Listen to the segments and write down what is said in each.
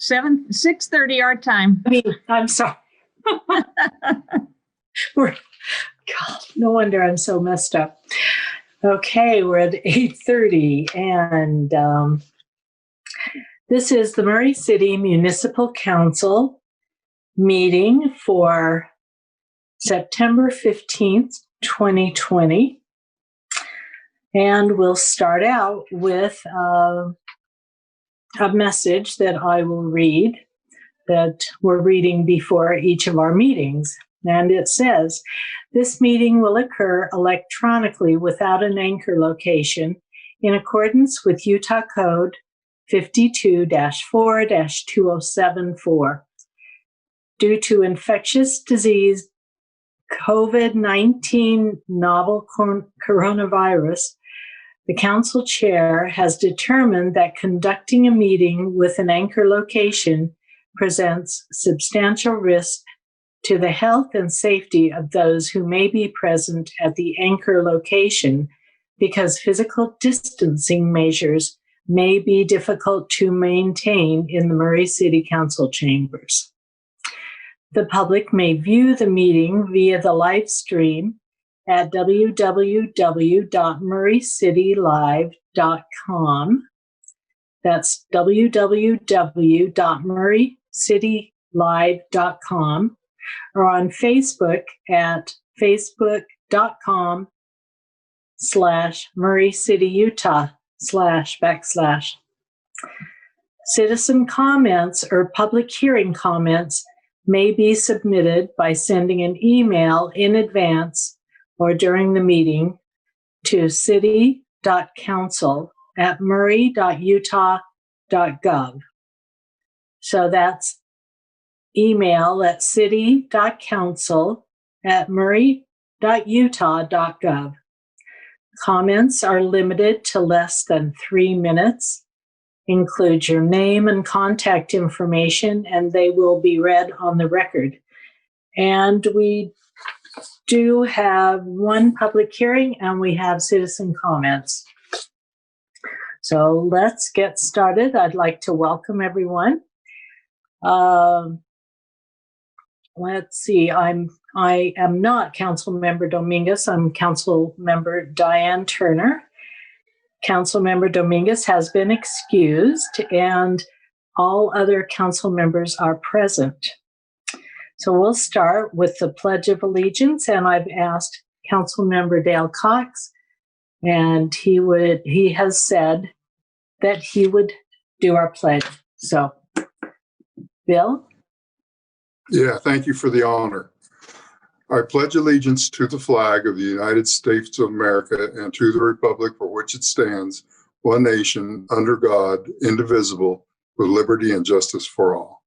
6:30 our time. I'm sorry. God, no wonder I'm so messed up. Okay, we're at 8:30, and this is the Murray City Municipal Council meeting for September 15th, 2020. And we'll start out with a message that I will read, that we're reading before each of our meetings. And it says, this meeting will occur electronically without an anchor location in accordance with Utah Code 52-4-2074. Due to infectious disease COVID-19 novel coronavirus, the council chair has determined that conducting a meeting with an anchor location presents substantial risk to the health and safety of those who may be present at the anchor location because physical distancing measures may be difficult to maintain in the Murray City Council chambers. The public may view the meeting via the live stream at www.murraycitylive.com. That's www.murraycitylive.com, or on Facebook at facebook.com/MurrayCityUtah/ Citizen comments or public hearing comments may be submitted by sending an email in advance or during the meeting to city.council@murray.utah.gov. So that's email at city.council@murray.utah.gov. Comments are limited to less than 3 minutes. Include your name and contact information, and they will be read on the record. And we do have one public hearing, and we have citizen comments. So let's get started. I'd like to welcome everyone. Let's see. I am not Council Member Dominguez. I'm Council Member Diane Turner. Council Member Dominguez has been excused, and all other council members are present. So we'll start with the Pledge of Allegiance, and I've asked Council Member Dale Cox, and he has said that he would do our pledge. So, Bill? Yeah, thank you for the honor. I pledge allegiance to the flag of the United States of America and to the republic for which it stands, one nation, under God, indivisible, with liberty and justice for all.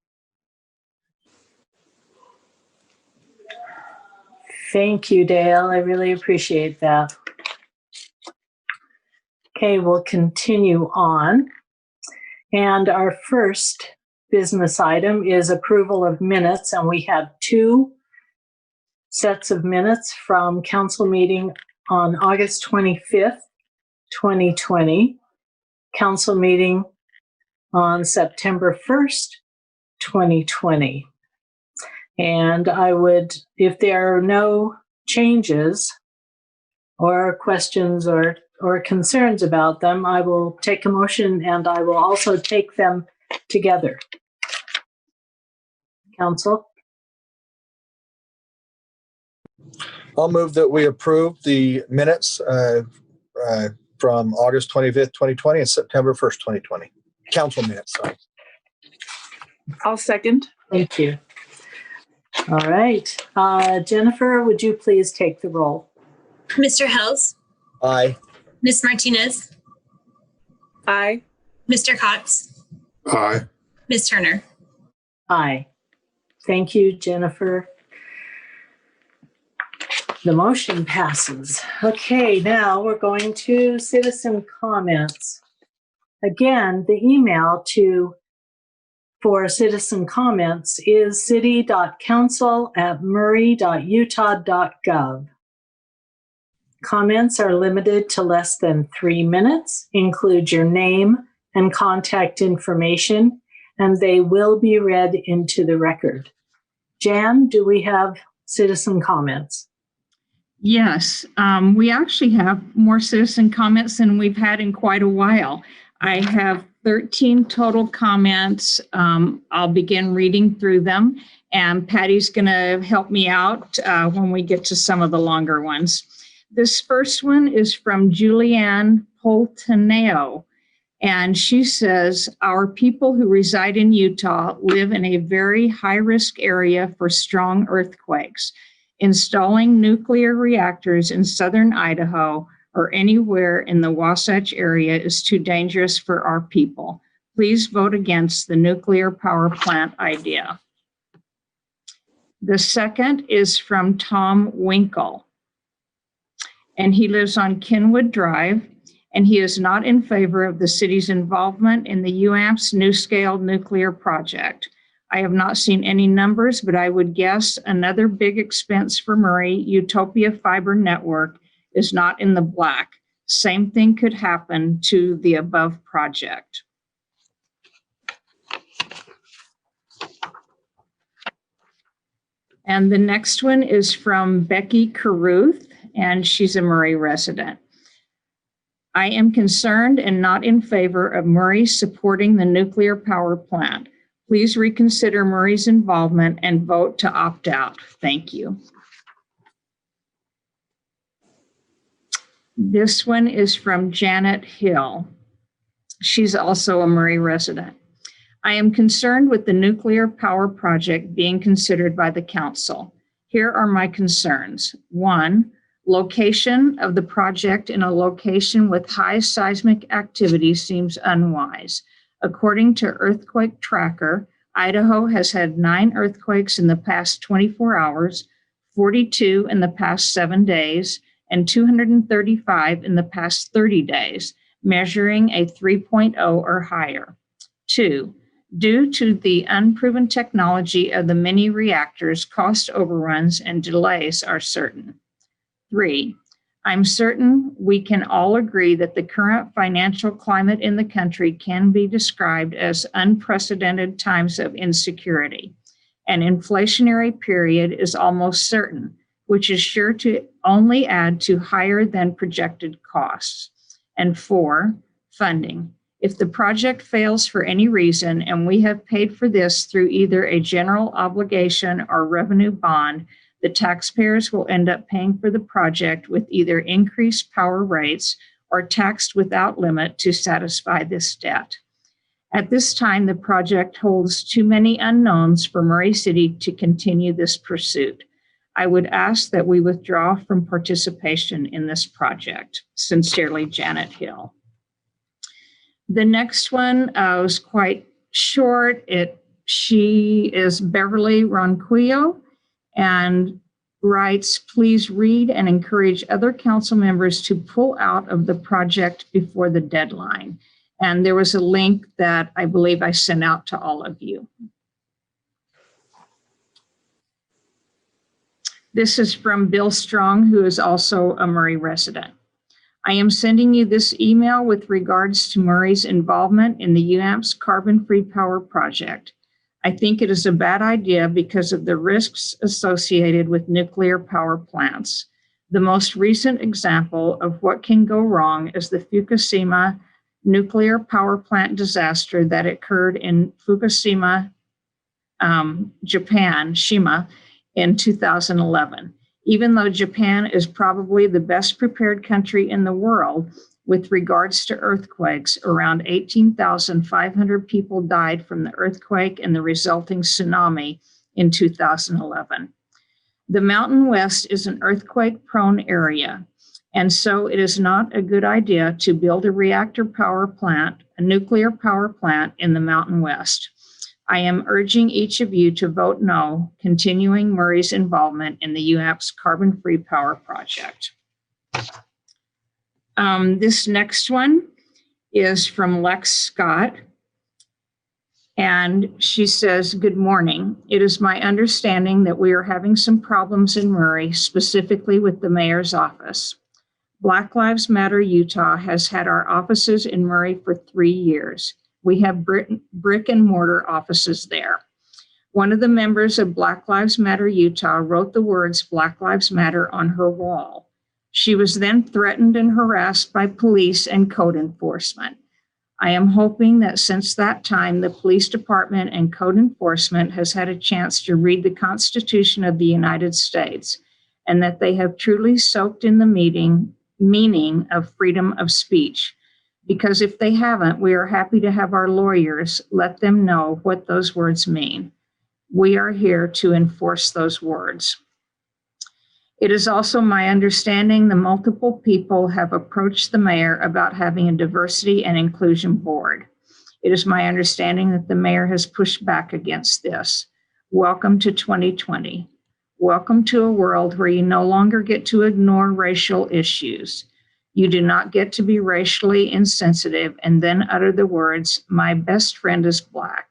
Thank you, Dale. I really appreciate that. Okay, we'll continue on. And our first business item is approval of minutes, and we have 2 sets of minutes from council meeting on August 25th, 2020, council meeting on September 1st, 2020. And I would, if there are no changes or questions or concerns about them, I will take a motion, and I will also take them together. Council? I'll move that we approve the minutes from August 25th, 2020 and September 1st, 2020. Council minutes, sorry. I'll second. Thank you. All right. Jennifer, would you please take the roll? Mr. Hells? Aye. Ms. Martinez? Aye. Mr. Cox? Aye. Ms. Turner? Aye. Thank you, Jennifer. The motion passes. Okay, now we're going to citizen comments. Again, the email for citizen comments is city.council@murray.utah.gov. Comments are limited to less than 3 minutes. Include your name and contact information, and they will be read into the record. Jan, do we have citizen comments? Yes, we actually have more citizen comments than we've had in quite a while. I have 13 total comments. I'll begin reading through them, and Patty's going to help me out when we get to some of the longer ones. This first one is from Julianne Poltaneo, and she says, our people who reside in Utah live in a very high-risk area for strong earthquakes. Installing nuclear reactors in southern Idaho or anywhere in the Wasatch area is too dangerous for our people. Please vote against the nuclear power plant idea. The second is from Tom Winkle, and he lives on Kenwood Drive, and he is not in favor of the city's involvement in the UAMPS NuScale nuclear project. I have not seen any numbers, but I would guess another big expense for Murray, Utopia Fiber Network, is not in the black. Same thing could happen to the above project. And the next one is from Becky Caruth, and she's a Murray resident. I am concerned and not in favor of Murray supporting the nuclear power plant. Please reconsider Murray's involvement and vote to opt out. Thank you. This one is from Janet Hill. She's also a Murray resident. I am concerned with the nuclear power project being considered by the council. Here are my concerns. 1, location of the project in a location with high seismic activity seems unwise. According to Earthquake Tracker, Idaho has had 9 earthquakes in the past 24 hours, 42 in the past 7 days, and 235 in the past 30 days, measuring a 3.0 or higher. 2, due to the unproven technology of the mini reactors, cost overruns and delays are certain. 3, I'm certain we can all agree that the current financial climate in the country can be described as unprecedented times of insecurity. An inflationary period is almost certain, which is sure to only add to higher than projected costs. And 4, funding. If the project fails for any reason, and we have paid for this through either a general obligation or revenue bond, the taxpayers will end up paying for the project with either increased power rates or taxed without limit to satisfy this debt. At this time, the project holds too many unknowns for Murray City to continue this pursuit. I would ask that we withdraw from participation in this project. Sincerely, Janet Hill. The next one was quite short. She is Beverly Ronquillo, and writes, please read and encourage other council members to pull out of the project before the deadline. And there was a link that I believe I sent out to all of you. This is from Bill Strong, who is also a Murray resident. I am sending you this email with regards to Murray's involvement in the UAMPS carbon-free power project. I think it is a bad idea because of the risks associated with nuclear power plants. The most recent example of what can go wrong is the Fukushima nuclear power plant disaster that occurred in Fukushima, Japan, Shima, in 2011. Even though Japan is probably the best prepared country in the world with regards to earthquakes, around 18,500 people died from the earthquake and the resulting tsunami in 2011. The Mountain West is an earthquake-prone area, and so it is not a good idea to build a reactor power plant, a nuclear power plant in the Mountain West. I am urging each of you to vote no, continuing Murray's involvement in the UAMPS carbon-free power project. This next one is from Lex Scott, and she says, good morning. It is my understanding that we are having some problems in Murray, specifically with the mayor's office. Black Lives Matter Utah has had our offices in Murray for 3 years. We have brick and mortar offices there. One of the members of Black Lives Matter Utah wrote the words Black Lives Matter on her wall. She was then threatened and harassed by police and code enforcement. I am hoping that since that time, the police department and code enforcement has had a chance to read the Constitution of the United States and that they have truly soaked in the meaning of freedom of speech. Because if they haven't, we are happy to have our lawyers let them know what those words mean. We are here to enforce those words. It is also my understanding that multiple people have approached the mayor about having a diversity and inclusion board. It is my understanding that the mayor has pushed back against this. Welcome to 2020. Welcome to a world where you no longer get to ignore racial issues. You do not get to be racially insensitive and then utter the words, "My best friend is Black,"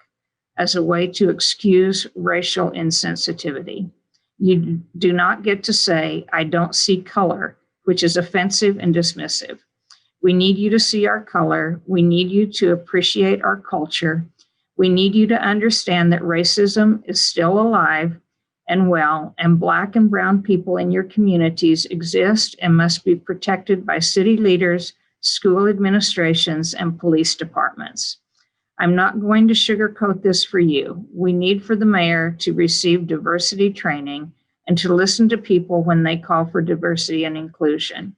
as a way to excuse racial insensitivity. You do not get to say, "I don't see color," which is offensive and dismissive. We need you to see our color. We need you to appreciate our culture. We need you to understand that racism is still alive and well, and Black and brown people in your communities exist and must be protected by city leaders, school administrations, and police departments. I'm not going to sugarcoat this for you. We need for the mayor to receive diversity training and to listen to people when they call for diversity and inclusion.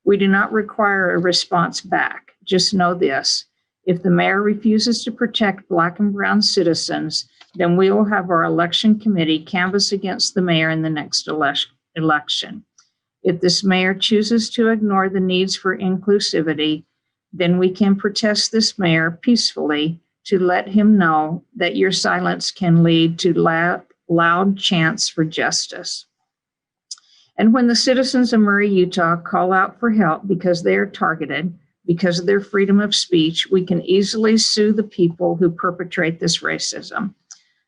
We do not require a response back. Just know this: if the mayor refuses to protect Black and brown citizens, then we will have our election committee canvass against the mayor in the next election. If this mayor chooses to ignore the needs for inclusivity, then we can protest this mayor peacefully to let him know that your silence can lead to loud chants for justice. And when the citizens of Murray, Utah call out for help because they are targeted because of their freedom of speech, we can easily sue the people who perpetrate this racism.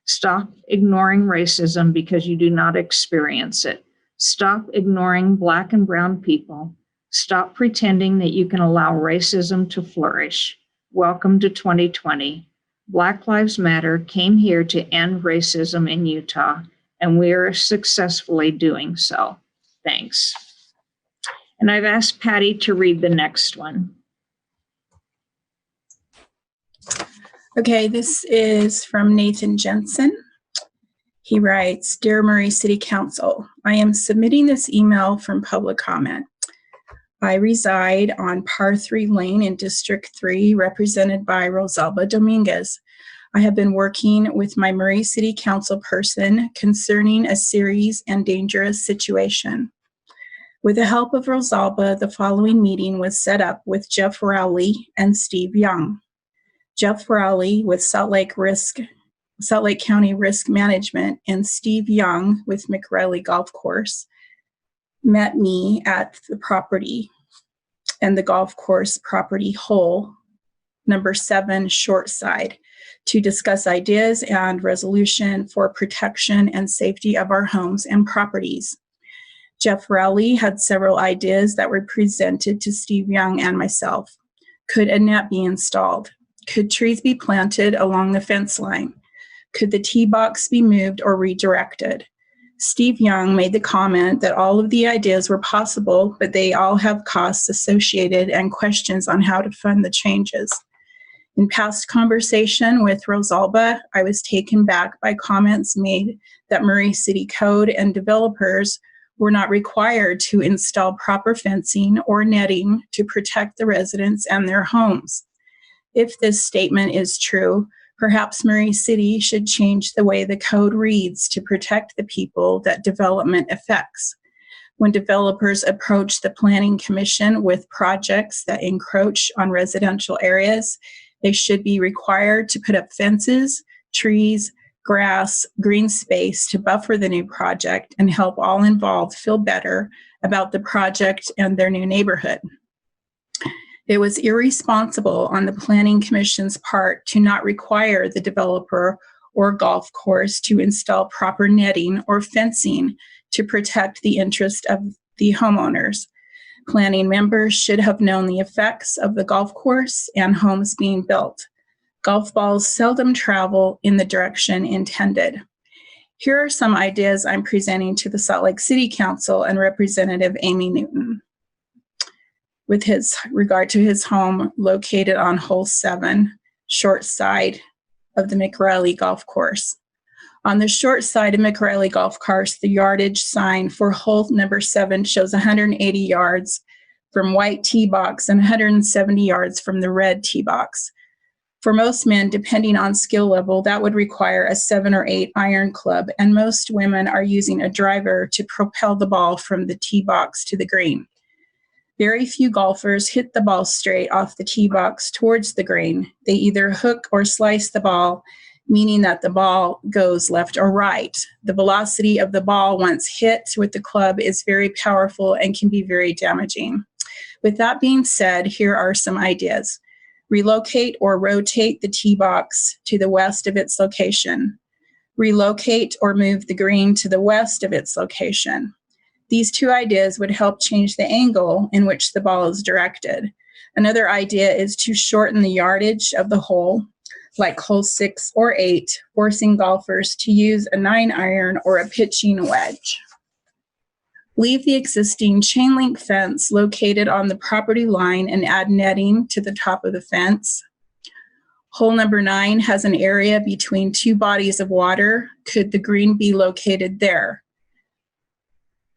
Stop ignoring racism because you do not experience it. Stop ignoring Black and brown people. Stop pretending that you can allow racism to flourish. Welcome to 2020. Black Lives Matter came here to end racism in Utah, and we are successfully doing so. Thanks. And I've asked Patty to read the next one. Okay, this is from Nathan Jensen. He writes, "Dear Murray City Council, I am submitting this email from public comment. I reside on Par 3 Lane in District 3, represented by Rosalba Dominguez. I have been working with my Murray City Council person concerning a serious and dangerous situation. With the help of Rosalba, the following meeting was set up with Jeff Rowley and Steve Young. Jeff Rowley with Salt Lake County Risk Management and Steve Young with McRae Golf Course met me at the property and the golf course property hole number 7 short side to discuss ideas and resolution for protection and safety of our homes and properties. Jeff Rowley had several ideas that were presented to Steve Young and myself. Could a net be installed? Could trees be planted along the fence line? Could the tee box be moved or redirected? Steve Young made the comment that all of the ideas were possible, but they all have costs associated and questions on how to fund the changes. In past conversation with Rosalba, I was taken back by comments made that Murray City Code and developers were not required to install proper fencing or netting to protect the residents and their homes. If this statement is true, perhaps Murray City should change the way the code reads to protect the people that development affects. When developers approach the Planning Commission with projects that encroach on residential areas, they should be required to put up fences, trees, grass, green space to buffer the new project and help all involved feel better about the project and their new neighborhood. It was irresponsible on the Planning Commission's part to not require the developer or golf course to install proper netting or fencing to protect the interest of the homeowners. Planning members should have known the effects of the golf course and homes being built. Golf balls seldom travel in the direction intended. Here are some ideas I'm presenting to the Salt Lake City Council and Representative Amy Newton with regard to his home located on hole 7, short side of the McRae Golf Course. On the short side of McRae Golf Course, the yardage sign for hole number 7 shows 180 yards from white tee box and 170 yards from the red tee box. For most men, depending on skill level, that would require a 7 or 8 iron club, and most women are using a driver to propel the ball from the tee box to the green. Very few golfers hit the ball straight off the tee box towards the green. They either hook or slice the ball, meaning that the ball goes left or right. The velocity of the ball once hit with the club is very powerful and can be very damaging. With that being said, here are some ideas. Relocate or rotate the tee box to the west of its location. Relocate or move the green to the west of its location. These two ideas would help change the angle in which the ball is directed. Another idea is to shorten the yardage of the hole, like hole 6 or 8, forcing golfers to use a 9-iron or a pitching wedge. Leave the existing chain link fence located on the property line and add netting to the top of the fence. Hole number 9 has an area between 2 bodies of water. Could the green be located there?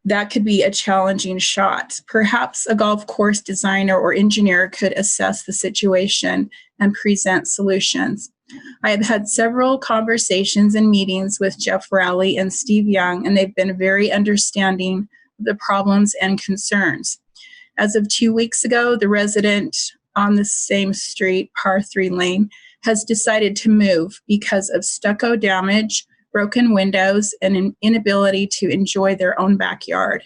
That could be a challenging shot. Perhaps a golf course designer or engineer could assess the situation and present solutions. I have had several conversations and meetings with Jeff Rowley and Steve Young, and they've been very understanding of the problems and concerns. As of 2 weeks ago, the resident on the same street, par 3 lane, has decided to move because of stucco damage, broken windows, and an inability to enjoy their own backyard.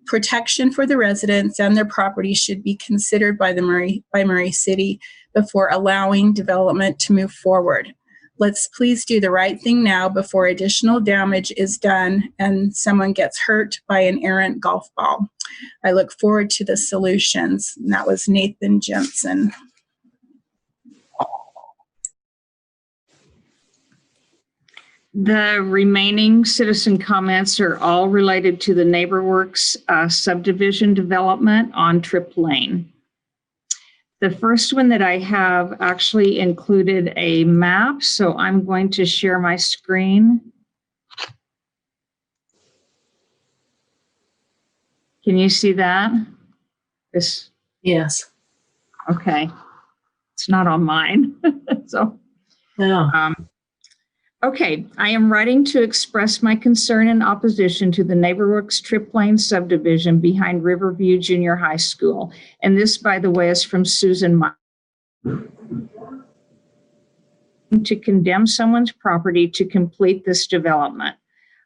Protection for the residents and their property should be considered by Murray City before allowing development to move forward. Let's please do the right thing now before additional damage is done and someone gets hurt by an errant golf ball. I look forward to the solutions. And that was Nathan Jensen. The remaining citizen comments are all related to the NeighborWorks subdivision development on Tripp Lane. The first one that I have actually included a map, so I'm going to share my screen. Can you see that? This? Yes. Okay. It's not on mine. So. Yeah. Okay, I am writing to express my concern and opposition to the NeighborWorks Tripp Lane subdivision behind Riverview Junior High School. And this, by the way, is from Susan Meyer. To condemn someone's property to complete this development.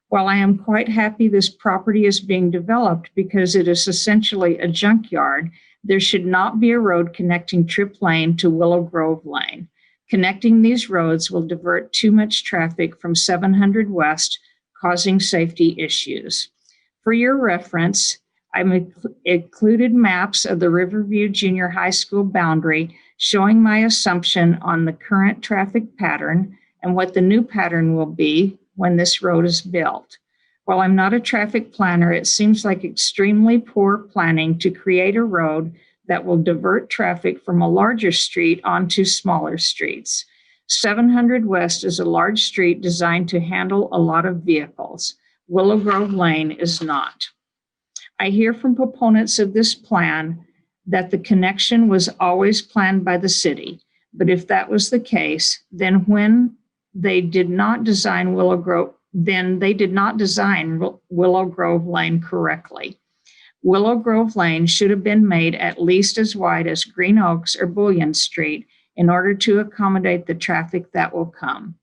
While I am quite happy this property is being developed because it is essentially a junkyard, there should not be a road connecting Tripp Lane to Willow Grove Lane. Connecting these roads will divert too much traffic from 700 West, causing safety issues. For your reference, I've included maps of the Riverview Junior High School boundary showing my assumption on the current traffic pattern and what the new pattern will be when this road is built. While I'm not a traffic planner, it seems like extremely poor planning to create a road that will divert traffic from a larger street onto smaller streets. 700 West is a large street designed to handle a lot of vehicles. Willow Grove Lane is not. I hear from proponents of this plan that the connection was always planned by the city. But if that was the case, then they did not design Willow Grove Lane correctly. Willow Grove Lane should have been made at least as wide as Green Oaks or Bullion Street in order to accommodate the traffic that will come.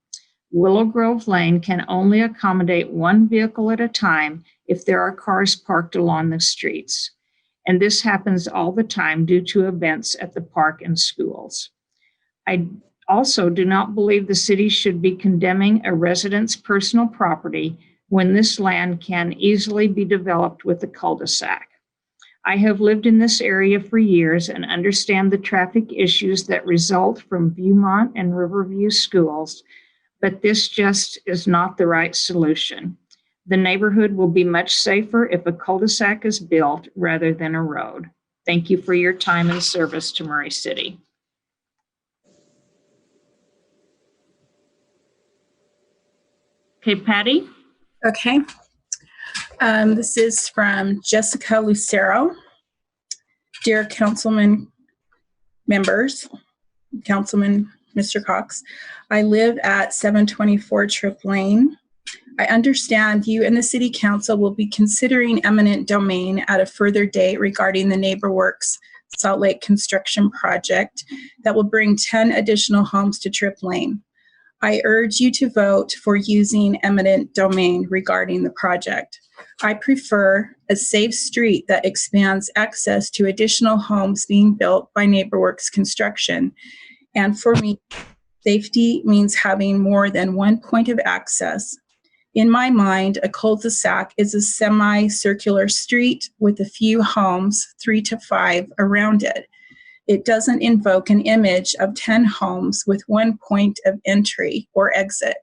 Willow Grove Lane can only accommodate one vehicle at a time if there are cars parked along the streets. And this happens all the time due to events at the park and schools. I also do not believe the city should be condemning a resident's personal property when this land can easily be developed with a cul-de-sac. I have lived in this area for years and understand the traffic issues that result from Viewmont and Riverview schools, but this just is not the right solution. The neighborhood will be much safer if a cul-de-sac is built rather than a road. Thank you for your time and service to Murray City. Okay, Patty? Okay. This is from Jessica Lucero. Dear Councilman members, Councilman Mr. Cox, I live at 724 Tripp Lane. I understand you and the City Council will be considering eminent domain at a further date regarding the NeighborWorks Salt Lake construction project that will bring 10 additional homes to Tripp Lane. I urge you to vote for using eminent domain regarding the project. I prefer a safe street that expands access to additional homes being built by NeighborWorks construction. And for me, safety means having more than one point of access. In my mind, a cul-de-sac is a semicircular street with a few homes, 3 to 5, around it. It doesn't invoke an image of 10 homes with one point of entry or exit.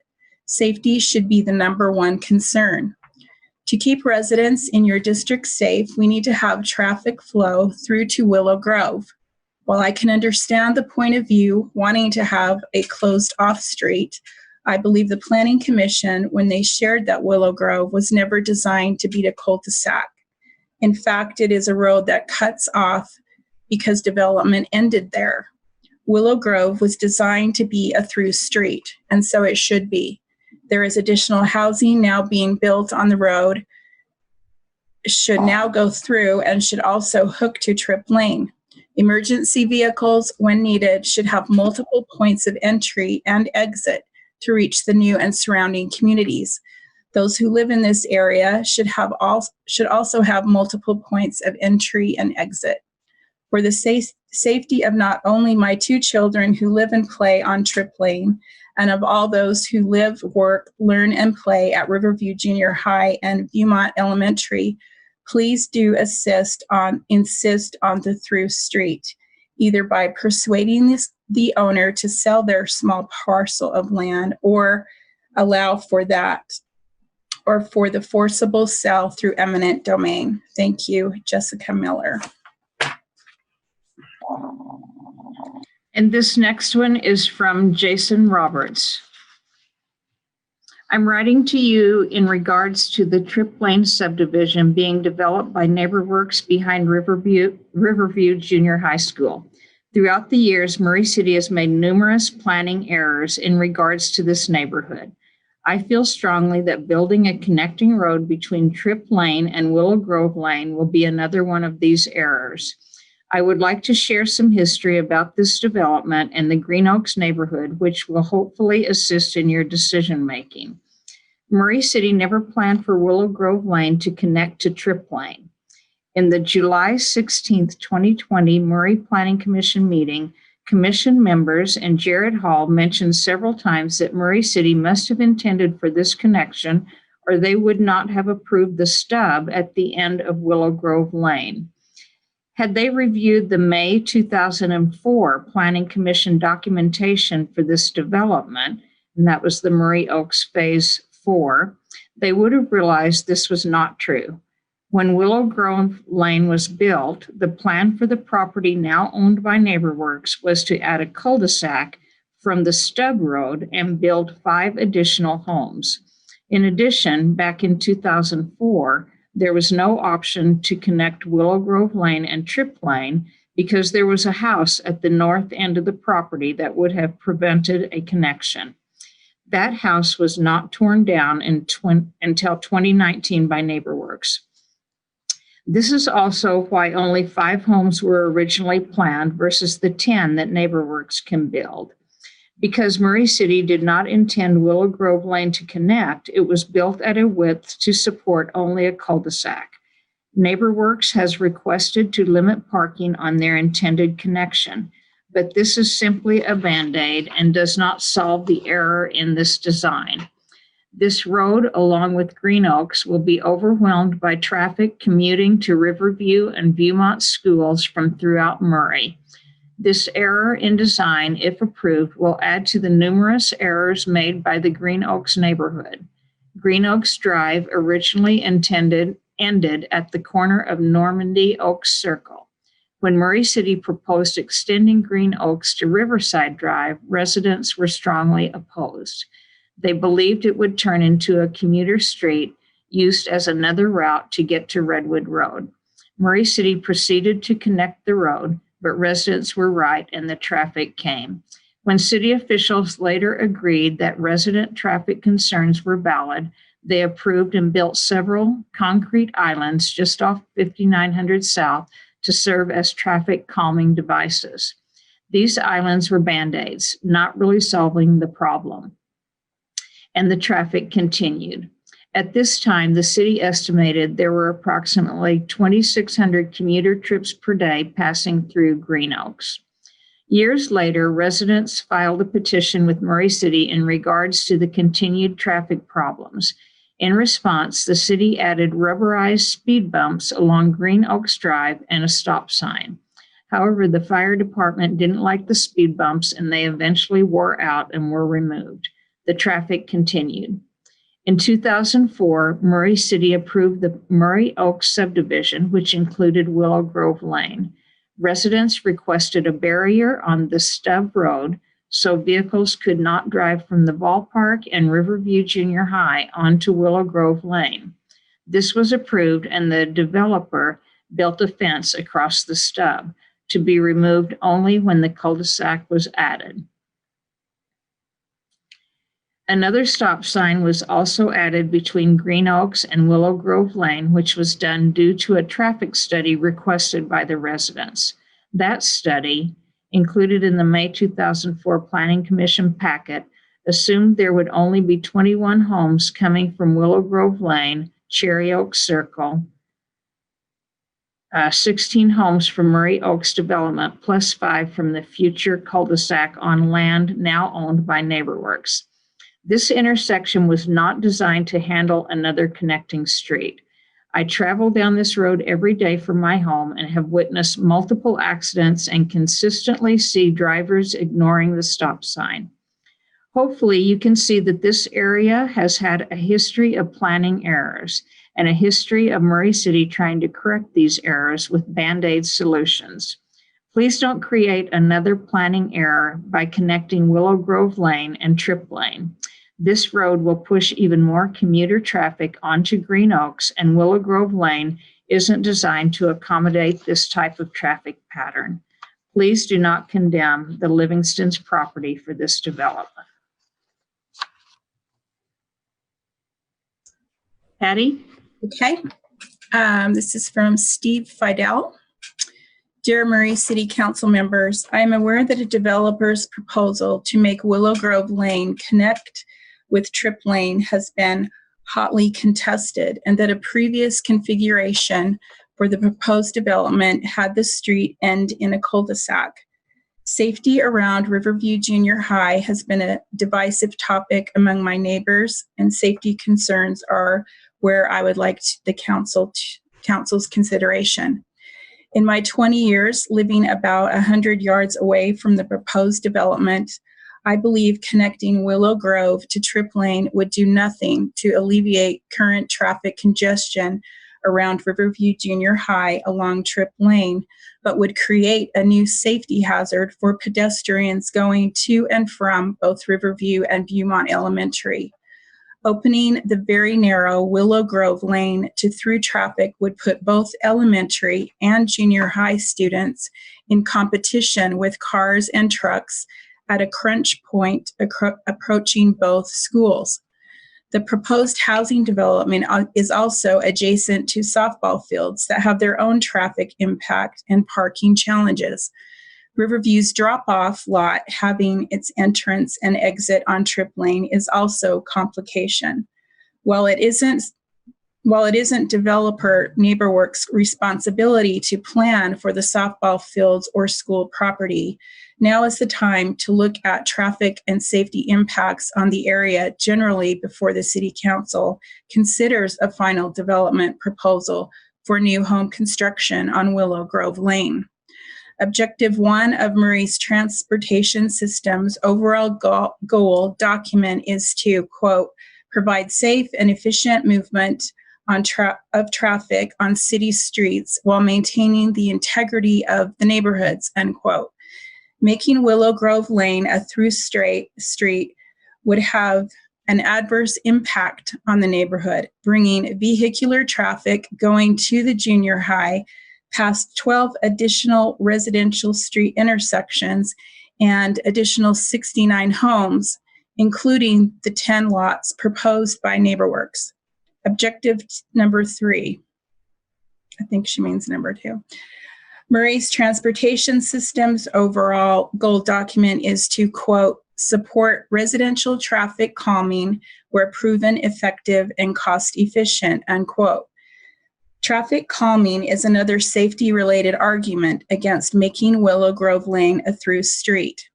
Safety should be the number one concern. To keep residents in your district safe, we need to have traffic flow through to Willow Grove. While I can understand the point of view wanting to have a closed-off street, I believe the Planning Commission, when they shared that Willow Grove was never designed to be a cul-de-sac. In fact, it is a road that cuts off because development ended there. Willow Grove was designed to be a through street, and so it should be. There is additional housing now being built on the road, should now go through and should also hook to Tripp Lane. Emergency vehicles, when needed, should have multiple points of entry and exit to reach the new and surrounding communities. Those who live in this area should also have multiple points of entry and exit. For the safety of not only my 2 children who live and play on Tripp Lane, and of all those who live, work, learn, and play at Riverview Junior High and Viewmont Elementary, please do insist on the through street, either by persuading the owner to sell their small parcel of land or allow for that, or for the forcible sale through eminent domain. Thank you, Jessica Miller. And this next one is from Jason Roberts. I'm writing to you in regards to the Tripp Lane subdivision being developed by NeighborWorks behind Riverview Junior High School. Throughout the years, Murray City has made numerous planning errors in regards to this neighborhood. I feel strongly that building a connecting road between Tripp Lane and Willow Grove Lane will be another one of these errors. I would like to share some history about this development and the Green Oaks neighborhood, which will hopefully assist in your decision-making. Murray City never planned for Willow Grove Lane to connect to Tripp Lane. In the July 16, 2020 Murray Planning Commission meeting, Commission members and Jared Hall mentioned several times that Murray City must have intended for this connection, or they would not have approved the stub at the end of Willow Grove Lane. Had they reviewed the May 2004 Planning Commission documentation for this development, and that was the Murray Oaks Phase 4, they would have realized this was not true. When Willow Grove Lane was built, the plan for the property now owned by NeighborWorks was to add a cul-de-sac from the stub road and build 5 additional homes. In addition, back in 2004, there was no option to connect Willow Grove Lane and Tripp Lane because there was a house at the north end of the property that would have prevented a connection. That house was not torn down until 2019 by NeighborWorks. This is also why only 5 homes were originally planned versus the 10 that NeighborWorks can build. Because Murray City did not intend Willow Grove Lane to connect, it was built at a width to support only a cul-de-sac. NeighborWorks has requested to limit parking on their intended connection, but this is simply a Band-Aid and does not solve the error in this design. This road, along with Green Oaks, will be overwhelmed by traffic commuting to Riverview and Viewmont schools from throughout Murray. This error in design, if approved, will add to the numerous errors made by the Green Oaks neighborhood. Green Oaks Drive, originally ended at the corner of Normandy Oaks Circle. When Murray City proposed extending Green Oaks to Riverside Drive, residents were strongly opposed. They believed it would turn into a commuter street used as another route to get to Redwood Road. Murray City proceeded to connect the road, but residents were right and the traffic came. When city officials later agreed that resident traffic concerns were valid, they approved and built several concrete islands just off 5900 South to serve as traffic calming devices. These islands were Band-Aids, not really solving the problem. And the traffic continued. At this time, the city estimated there were approximately 2,600 commuter trips per day passing through Green Oaks. Years later, residents filed a petition with Murray City in regards to the continued traffic problems. In response, the city added rubberized speed bumps along Green Oaks Drive and a stop sign. However, the fire department didn't like the speed bumps and they eventually wore out and were removed. The traffic continued. In 2004, Murray City approved the Murray Oaks subdivision, which included Willow Grove Lane. Residents requested a barrier on the stub road so vehicles could not drive from the ballpark and Riverview Junior High onto Willow Grove Lane. This was approved and the developer built a fence across the stub to be removed only when the cul-de-sac was added. Another stop sign was also added between Green Oaks and Willow Grove Lane, which was done due to a traffic study requested by the residents. That study, included in the May 2004 Planning Commission packet, assumed there would only be 21 homes coming from Willow Grove Lane, Cherry Oak Circle, 16 homes from Murray Oaks Development, plus 5 from the future cul-de-sac on land now owned by NeighborWorks. This intersection was not designed to handle another connecting street. I travel down this road every day from my home and have witnessed multiple accidents and consistently see drivers ignoring the stop sign. Hopefully, you can see that this area has had a history of planning errors and a history of Murray City trying to correct these errors with Band-Aid solutions. Please don't create another planning error by connecting Willow Grove Lane and Tripp Lane. This road will push even more commuter traffic onto Green Oaks, and Willow Grove Lane isn't designed to accommodate this type of traffic pattern. Please do not condemn the Livingston's property for this development. Patty? Okay. This is from Steve Fidel. Dear Murray City Council members, I am aware that a developer's proposal to make Willow Grove Lane connect with Tripp Lane has been hotly contested and that a previous configuration for the proposed development had the street end in a cul-de-sac. Safety around Riverview Junior High has been a divisive topic among my neighbors, and safety concerns are where I would like the council's consideration. In my 20 years living about 100 yards away from the proposed development, I believe connecting Willow Grove to Tripp Lane would do nothing to alleviate current traffic congestion around Riverview Junior High along Tripp Lane, but would create a new safety hazard for pedestrians going to and from both Riverview and Viewmont Elementary. Opening the very narrow Willow Grove Lane to through traffic would put both elementary and junior high students in competition with cars and trucks at a crunch point approaching both schools. The proposed housing development is also adjacent to softball fields that have their own traffic impact and parking challenges. Riverview's drop-off lot having its entrance and exit on Tripp Lane is also complication. While it isn't While it isn't developer NeighborWorks' responsibility to plan for the softball fields or school property, now is the time to look at traffic and safety impacts on the area generally before the City Council considers a final development proposal for new home construction on Willow Grove Lane. Objective 1 of Murray's Transportation System's overall goal document is to, quote, provide safe and efficient movement of traffic on city streets while maintaining the integrity of the neighborhoods, end quote. Making Willow Grove Lane a through street would have an adverse impact on the neighborhood, bringing vehicular traffic going to the junior high past 12 additional residential street intersections and additional 69 homes, including the 10 lots proposed by NeighborWorks. Objective number 3, I think she means number 2. Murray's Transportation System's overall goal document is to, quote, support residential traffic calming where proven effective and cost efficient, unquote. Traffic calming is another safety-related argument against making Willow Grove Lane a through street.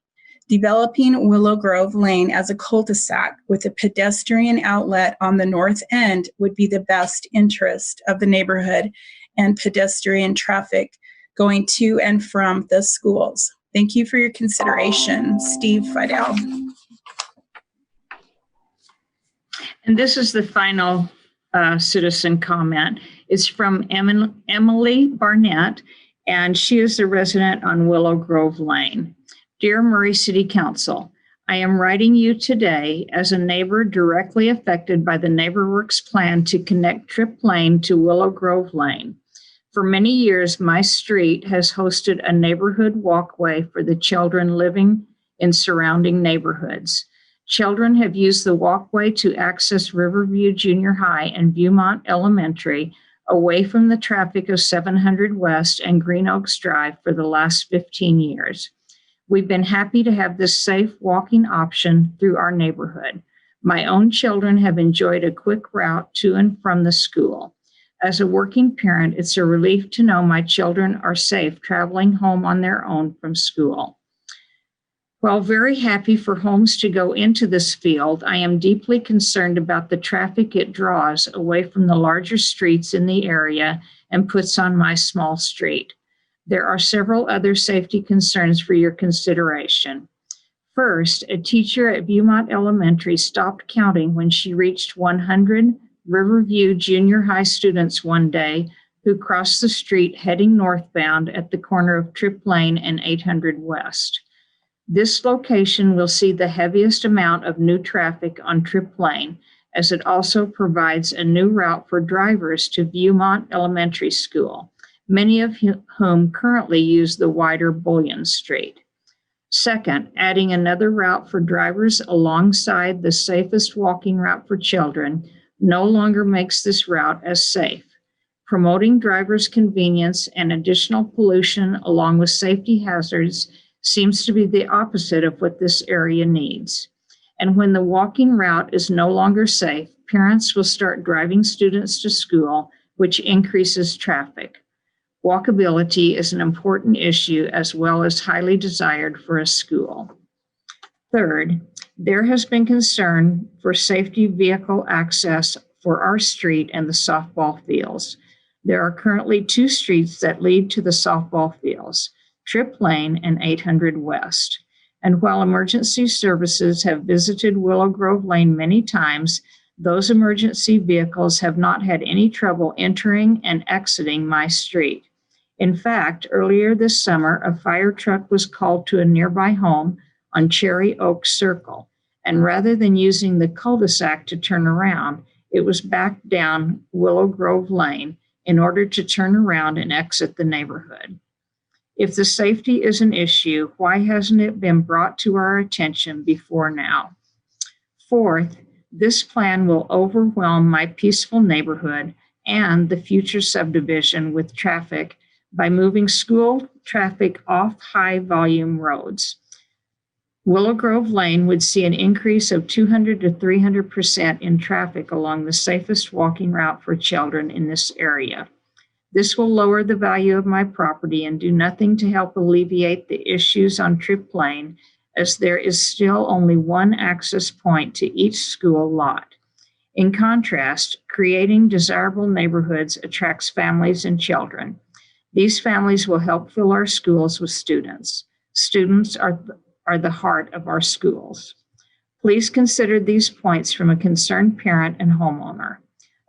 Developing Willow Grove Lane as a cul-de-sac with a pedestrian outlet on the north end would be the best interest of the neighborhood and pedestrian traffic going to and from the schools. Thank you for your consideration. Steve Fidel. And this is the final citizen comment. It's from Emily Barnett, and she is a resident on Willow Grove Lane. Dear Murray City Council, I am writing you today as a neighbor directly affected by the NeighborWorks plan to connect Tripp Lane to Willow Grove Lane. For many years, my street has hosted a neighborhood walkway for the children living in surrounding neighborhoods. Children have used the walkway to access Riverview Junior High and Beaumont Elementary away from the traffic of 700 West and Green Oaks Drive for the last 15 years. We've been happy to have this safe walking option through our neighborhood. My own children have enjoyed a quick route to and from the school. As a working parent, it's a relief to know my children are safe traveling home on their own from school. While very happy for homes to go into this field, I am deeply concerned about the traffic it draws away from the larger streets in the area and puts on my small street. There are several other safety concerns for your consideration. First, a teacher at Beaumont Elementary stopped counting when she reached 100 Riverview Junior High students one day who crossed the street heading northbound at the corner of Tripp Lane and 800 West. This location will see the heaviest amount of new traffic on Tripp Lane, as it also provides a new route for drivers to Beaumont Elementary School, many of whom currently use the wider Bullion Street. Second, adding another route for drivers alongside the safest walking route for children no longer makes this route as safe. Promoting drivers' convenience and additional pollution along with safety hazards seems to be the opposite of what this area needs. And when the walking route is no longer safe, parents will start driving students to school, which increases traffic. Walkability is an important issue as well as highly desired for a school. Third, there has been concern for safety vehicle access for our street and the softball fields. There are currently 2 streets that lead to the softball fields, Tripp Lane and 800 West. And while emergency services have visited Willow Grove Lane many times, those emergency vehicles have not had any trouble entering and exiting my street. In fact, earlier this summer, a fire truck was called to a nearby home on Cherry Oak Circle, and rather than using the cul-de-sac to turn around, it was backed down Willow Grove Lane in order to turn around and exit the neighborhood. If the safety is an issue, why hasn't it been brought to our attention before now? Fourth, this plan will overwhelm my peaceful neighborhood and the future subdivision with traffic by moving school traffic off high volume roads. Willow Grove Lane would see an increase of 200 to 300% in traffic along the safest walking route for children in this area. This will lower the value of my property and do nothing to help alleviate the issues on Tripp Lane, as there is still only one access point to each school lot. In contrast, creating desirable neighborhoods attracts families and children. These families will help fill our schools with students. Students are the heart of our schools. Please consider these points from a concerned parent and homeowner.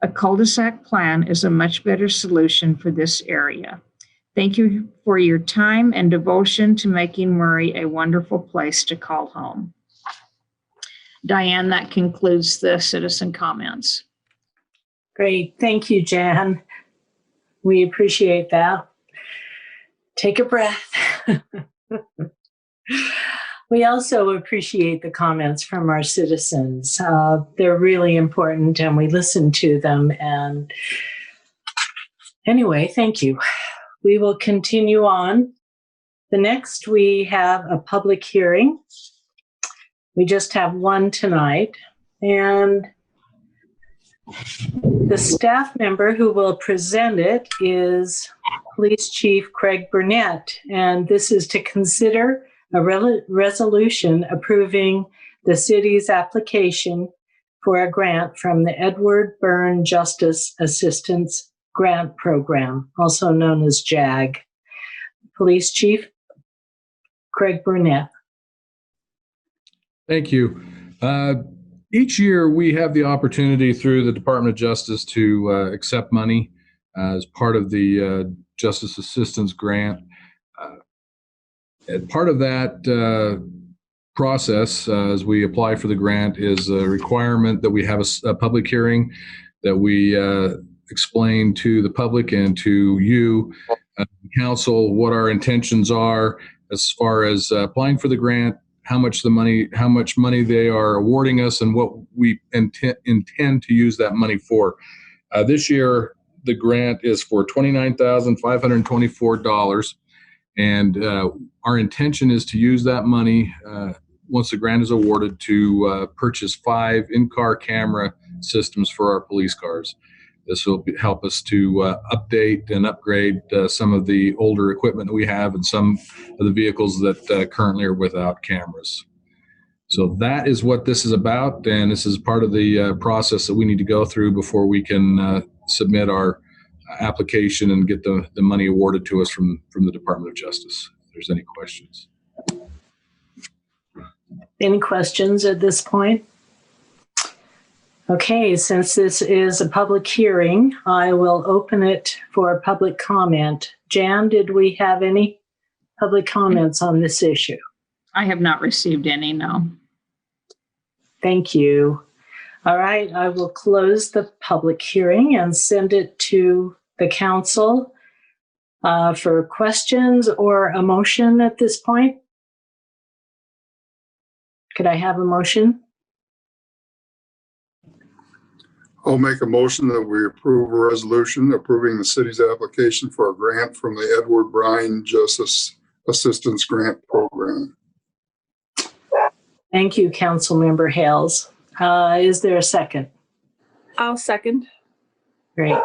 A cul-de-sac plan is a much better solution for this area. Thank you for your time and devotion to making Murray a wonderful place to call home. Diane, that concludes the citizen comments. Great. Thank you, Jan. We appreciate that. Take a breath. We also appreciate the comments from our citizens. They're really important and we listen to them. And anyway, thank you. We will continue on. The next, we have a public hearing. We just have one tonight. And the staff member who will present it is Police Chief Craig Burnett. And this is to consider a resolution approving the city's application for a grant from the Edward Byrne Justice Assistance Grant Program, also known as JAG. Police Chief Craig Burnett. Thank you. Each year we have the opportunity through the Department of Justice to accept money as part of the Justice Assistance Grant. And part of that process as we apply for the grant is a requirement that we have a public hearing, that we explain to the public and to you, council, what our intentions are as far as applying for the grant, how much money they are awarding us, and what we intend to use that money for. This year, the grant is for $29,524. And our intention is to use that money once the grant is awarded to purchase 5 in-car camera systems for our police cars. This will help us to update and upgrade some of the older equipment that we have and some of the vehicles that currently are without cameras. So that is what this is about, and this is part of the process that we need to go through before we can submit our application and get the money awarded to us from the Department of Justice. If there's any questions. Any questions at this point? Okay, since this is a public hearing, I will open it for public comment. Jan, did we have any public comments on this issue? I have not received any, no. Thank you. All right, I will close the public hearing and send it to the council for questions or a motion at this point. Could I have a motion? I'll make a motion that we approve a resolution approving the city's application for a grant from the Edward Byrne Justice Assistance Grant Program. Thank you, Councilmember Hales. Is there a second? I'll second. Great.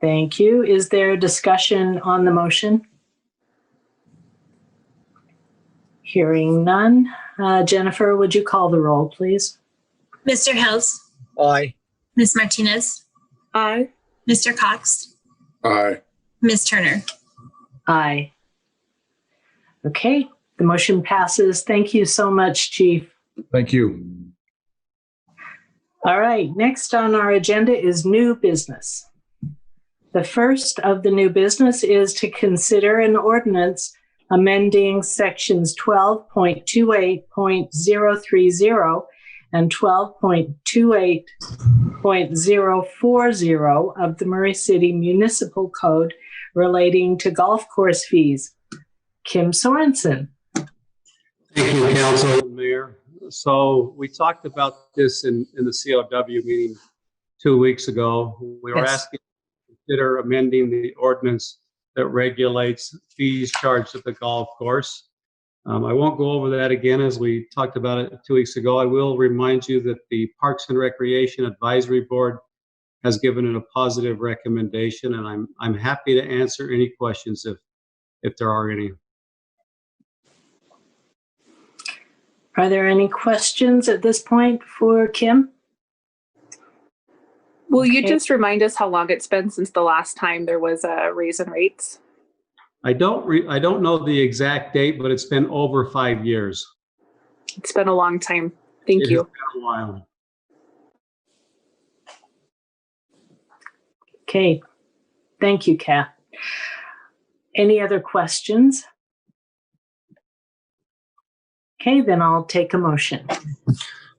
Thank you. Is there a discussion on the motion? Hearing none. Jennifer, would you call the roll, please? Mr. Hills, Aye. Ms. Martinez, Aye. Mr. Cox, Aye. Ms. Turner. Aye. Okay, the motion passes. Thank you so much, Chief. Thank you. All right, next on our agenda is new business. The first of the new business is to consider an ordinance amending sections 12.28.030 and 12.28.040 of the Murray City Municipal Code relating to golf course fees. Kim Sorensen. Thank you, Council and Mayor. So we talked about this in the COW meeting 2 weeks ago. We were asking to consider amending the ordinance that regulates fees charged at the golf course. I won't go over that again as we talked about it 2 weeks ago. I will remind you that the Parks and Recreation Advisory Board has given it a positive recommendation, and I'm happy to answer any questions if there are any. Are there any questions at this point for Kim? Will you Okay. just remind us how long it's been since the last time there was a raise in rates? I don't know the exact date, but it's been over 5 years. It's been a long time. Thank It you. has been a while. Okay. Thank you, Kat. Any other questions? Okay, then I'll take a motion.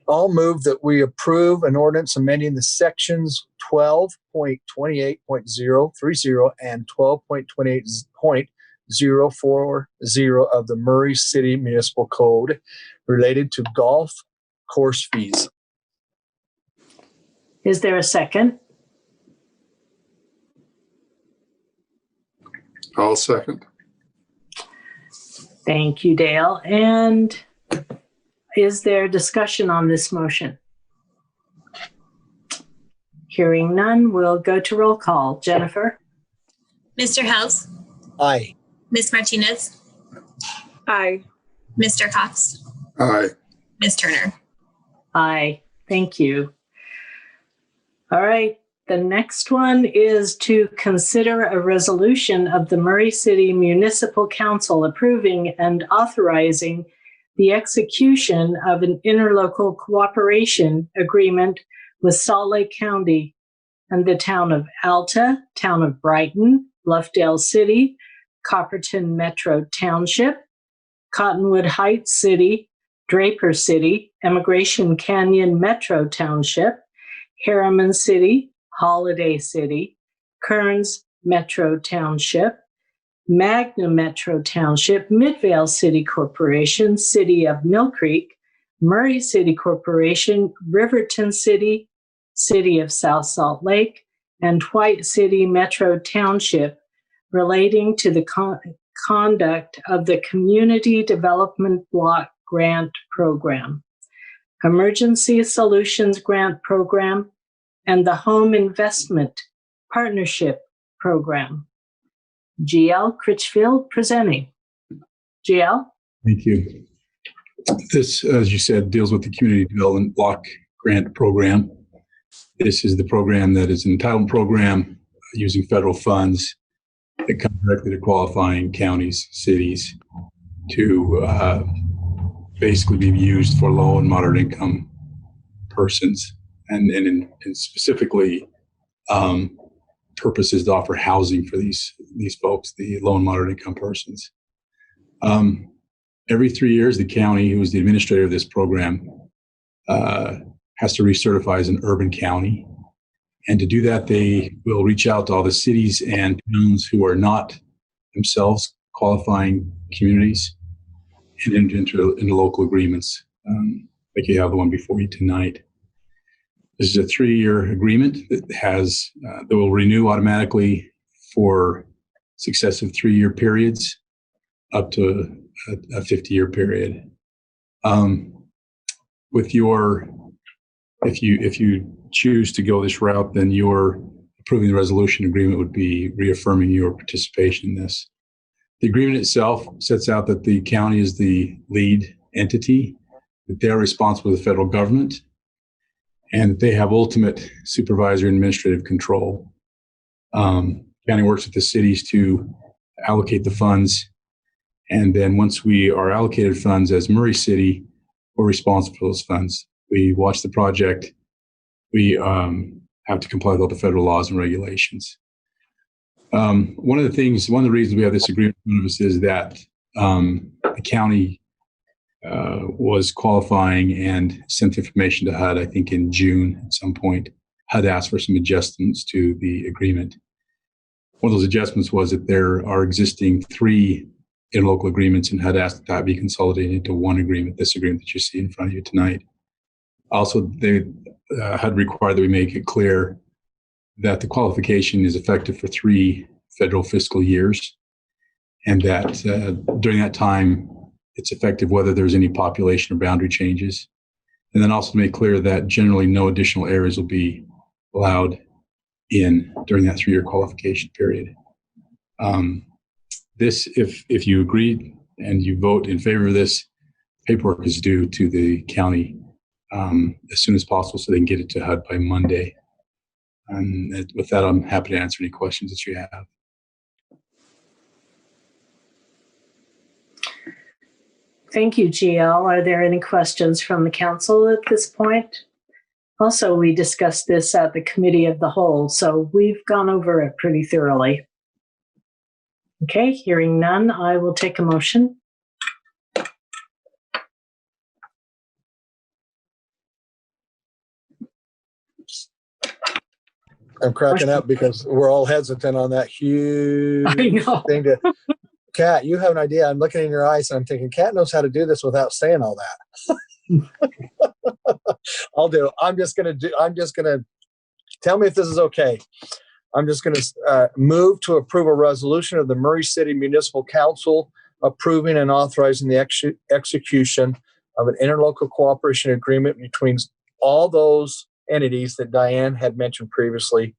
I'll move that we approve an ordinance amending the sections 12.28.030 and 12.28.040 of the Murray City Municipal Code related to golf course fees. Is there a second? I'll second. Thank you, Dale. And is there discussion on this motion? Hearing none, we'll go to roll call. Jennifer? Mr. Hels, Aye. Ms. Martinez, Aye. Mr. Cox, Aye. Ms. Turner. Aye. Thank you. All right. The next one is to consider a resolution of the Murray City Municipal Council approving and authorizing the execution of an interlocal cooperation agreement with Salt Lake County and the town of Alta, town of Brighton, Bluffdale City, Copperton Metro Township, Cottonwood Heights City, Draper City, Emigration Canyon Metro Township, Harriman City, Holiday City, Kearns Metro Township, Magna Metro Township, Midvale City Corporation, City of Mill Creek, Murray City Corporation, Riverton City, City of South Salt Lake, and White City Metro Township relating to the conduct of the Community Development Block Grant Program, Emergency Solutions Grant Program, and the Home Investment Partnership Program. GL Critchfield presenting. GL? Thank you. This, as you said, deals with the Community Development Block Grant Program. This is the program that is an entitlement program using federal funds that come directly to qualifying counties, cities to basically be used for low and moderate income persons, and specifically purposes to offer housing for these folks, the low and moderate income persons. Every 3 years, the county, who is the administrator of this program, has to recertify as an urban county. And to do that, they will reach out to all the cities and towns who are not themselves qualifying communities and into local agreements, like you have the one before you tonight. This is a 3-year agreement that will renew automatically for successive 3-year periods up to a 50-year period. If you choose to go this route, then your approving the resolution agreement would be reaffirming your participation in this. The agreement itself sets out that the county is the lead entity, that they are responsible to the federal government, and that they have ultimate supervisory and administrative control. County works with the cities to allocate the funds, and then once we are allocated funds as Murray City, we're responsible for those funds. We watch the project. We have to comply with all the federal laws and regulations. One of the reasons we have this agreement in front of us is that the county was qualifying and sent information to HUD, I think in June at some point. HUD asked for some adjustments to the agreement. One of those adjustments was that there are existing 3 interlocal agreements, and HUD asked that be consolidated into one agreement, this agreement that you see in front of you tonight. Also, they HUD required that we make it clear that the qualification is effective for 3 federal fiscal years, and that during that time, it's effective whether there's any population or boundary changes. And then also make clear that generally no additional areas will be allowed in during that 3-year qualification period. This, if you agree and you vote in favor of this, paperwork is due to the county as soon as possible so they can get it to HUD by Monday. And with that, I'm happy to answer any questions that you have. Thank you, GL. Are there any questions from the council at this point? Also, we discussed this at the committee of the whole, so we've gone over it pretty thoroughly. Okay, hearing none, I will take a motion. I'm cracking up because we're all hesitant on that huge I know. thing to. Kat, you have an idea. I'm looking in your eyes and I'm thinking, Kat knows how to do this without saying all that. I'll do it. I'm just going to tell me if this is okay. I'm just going to move to approve a resolution of the Murray City Municipal Council approving and authorizing the execution of an interlocal cooperation agreement between all those entities that Diane had mentioned previously,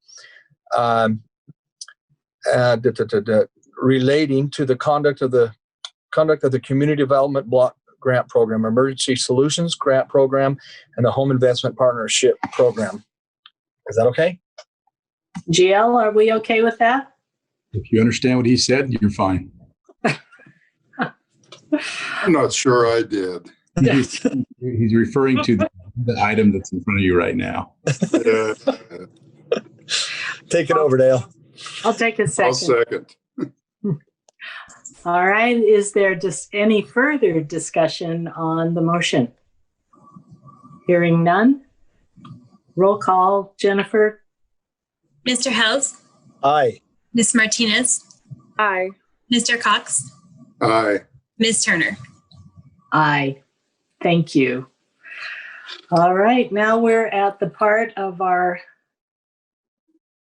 relating to the conduct of the Community Development Block Grant Program, Emergency Solutions Grant Program, and the Home Investment Partnership Program. Is that okay? GL, are we okay with that? If you understand what he said, you're fine. I'm not sure I did. He's referring to the item that's in front of you right now. Yeah, Take it over, Dale. I'll take a I'll second. second. All right. Is there just any further discussion on the motion? Hearing none. Roll call, Jennifer. Mr. House, Aye. Ms. Martinez, Aye. Mr. Cox, Aye. Ms. Turner. Aye. Thank you. All right. Now we're at the part of our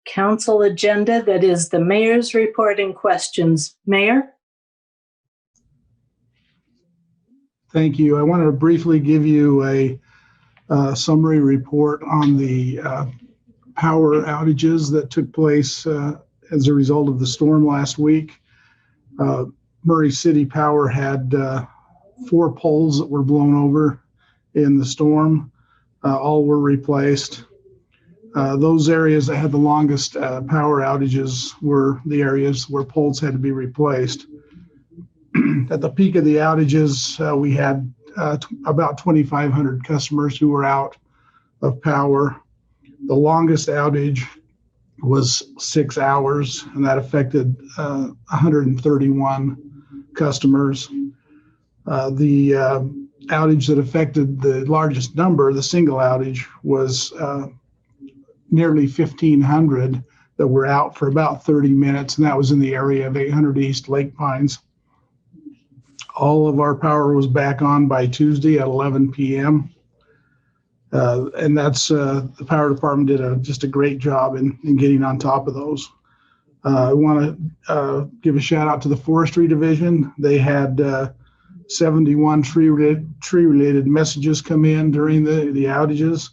council agenda that is the mayor's report and questions. Mayor? Thank you. I want to briefly give you a summary report on the power outages that took place as a result of the storm last week. Murray City Power had 4 poles that were blown over in the storm. All were replaced. Those areas that had the longest power outages were the areas where poles had to be replaced. At the peak of the outages, we had about 2,500 customers who were out of power. The longest outage was 6 hours, and that affected 131 customers. The outage that affected the largest number, the single outage, was nearly 1,500 that were out for about 30 minutes, and that was in the area of 800 East Lake Pines. All of our power was back on by Tuesday at 11 p.m. And that's the power department did just a great job in getting on top of those. I want to give a shout out to the forestry division. They had 71 tree-related messages come in during the outages.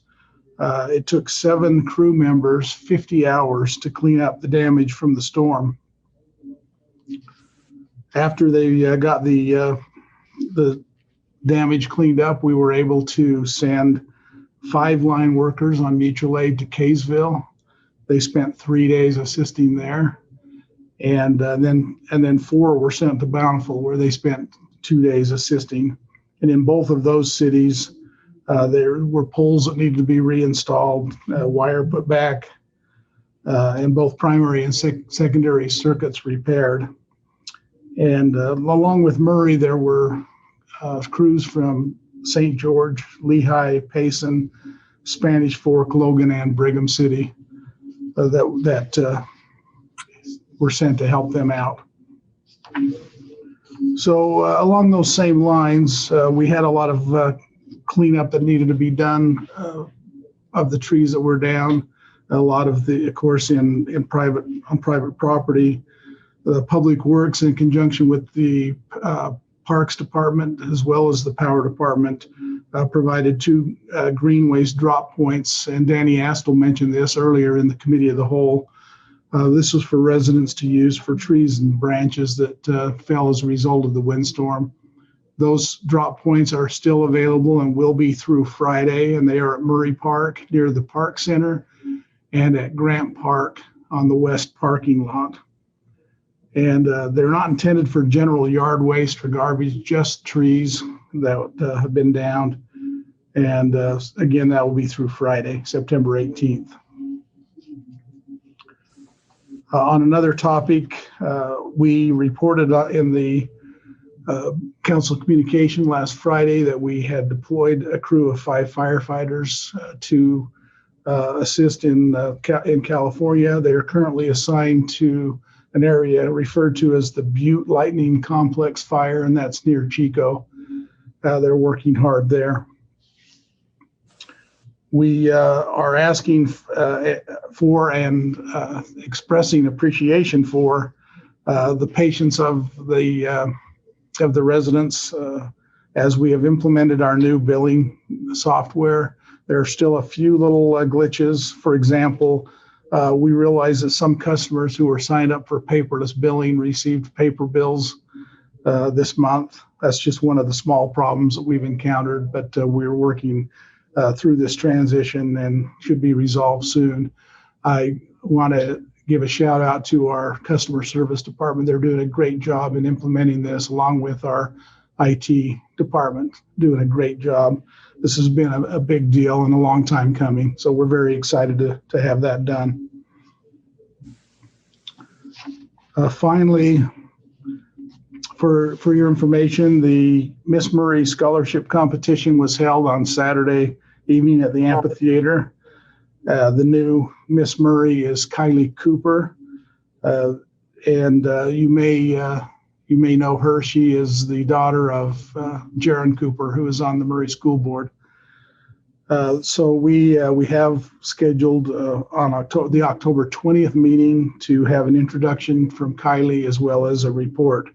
It took 7 crew members 50 hours to clean up the damage from the storm. After they got the damage cleaned up, we were able to send 5 line workers on mutual aid to Kaysville. They spent 3 days assisting there, and then 4 were sent to Bountiful, where they spent 2 days assisting. And in both of those cities, there were poles that needed to be reinstalled, wire put back, and both primary and secondary circuits repaired. And along with Murray, there were crews from St. George, Lehigh, Payson, Spanish Fork, Logan, and Brigham City that were sent to help them out. So along those same lines, we had a lot of cleanup that needed to be done of the trees that were down. A lot of the, of course, on private property. The Public Works, in conjunction with the Parks Department as well as the Power Department provided 2 Greenways drop points. And Danny Astle mentioned this earlier in the Committee of the Whole. This was for residents to use for trees and branches that fell as a result of the windstorm. Those drop points are still available and will be through Friday, and they are at Murray Park near the Park Center and at Grant Park on the west parking lot. And they're not intended for general yard waste or garbage, just trees that have been downed. And again, that will be through Friday, September 18th. On another topic, we reported in the council communication last Friday that we had deployed a crew of 5 firefighters to assist in California. They are currently assigned to an area referred to as the Butte Lightning Complex Fire, and that's near Chico. They're working hard there. We are asking for and expressing appreciation for the patience of the residents as we have implemented our new billing software. There are still a few little glitches. For example, we realize that some customers who were signed up for paperless billing received paper bills this month. That's just one of the small problems that we've encountered, but we're working through this transition and should be resolved soon. I want to give a shout out to our customer service department. They're doing a great job in implementing this, along with our IT department doing a great job. This has been a big deal and a long time coming, so we're very excited to have that done. Finally, for your information, the Miss Murray Scholarship Competition was held on Saturday evening at the amphitheater. The new Miss Murray is Kylie Cooper, and you may know her. She is the daughter of Jaron Cooper, who is on the Murray School Board. So we have scheduled on the October 20th meeting to have an introduction from Kylie as well as a report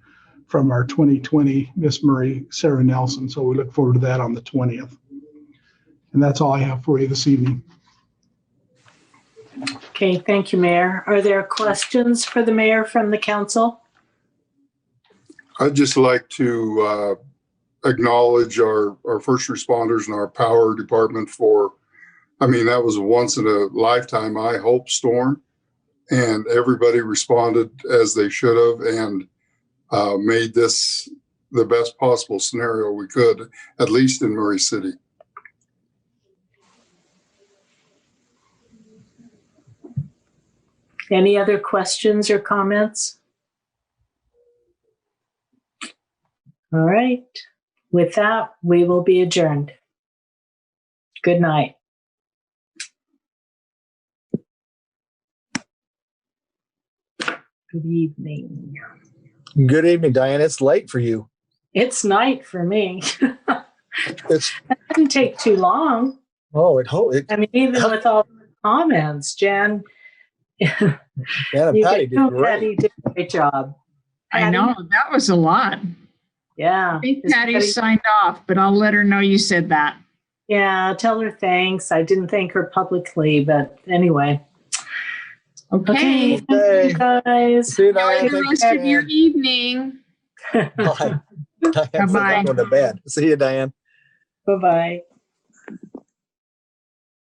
from our 2020 Miss Murray, Sarah Nelson. So we look forward to that on the 20th. And that's all I have for you this evening. Okay, thank you, Mayor. Are there questions for the mayor from the council? I'd just like to acknowledge our first responders and our power department for, that was a once in a lifetime, I hope, storm. And everybody responded as they should have and made this the best possible scenario we could, at least in Murray City. Any other questions or comments? All right. With that, we will be adjourned. Good night. Good evening. Good evening, Diane. It's late for you. It's night for me. It's That didn't take too long. even With all the comments, Jan, Jan and Patty did great. Patty did a great job. I know, that was a lot. Yeah. I think Patty signed off, but I'll let her know you said that. Yeah, tell her thanks. I didn't thank her publicly, but anyway. Okay. Thank you, guys. See you, Enjoy Diane. the rest of your evening. Bye. Diane says I'm Bye-bye. going to bed. See you, Diane. Bye-bye.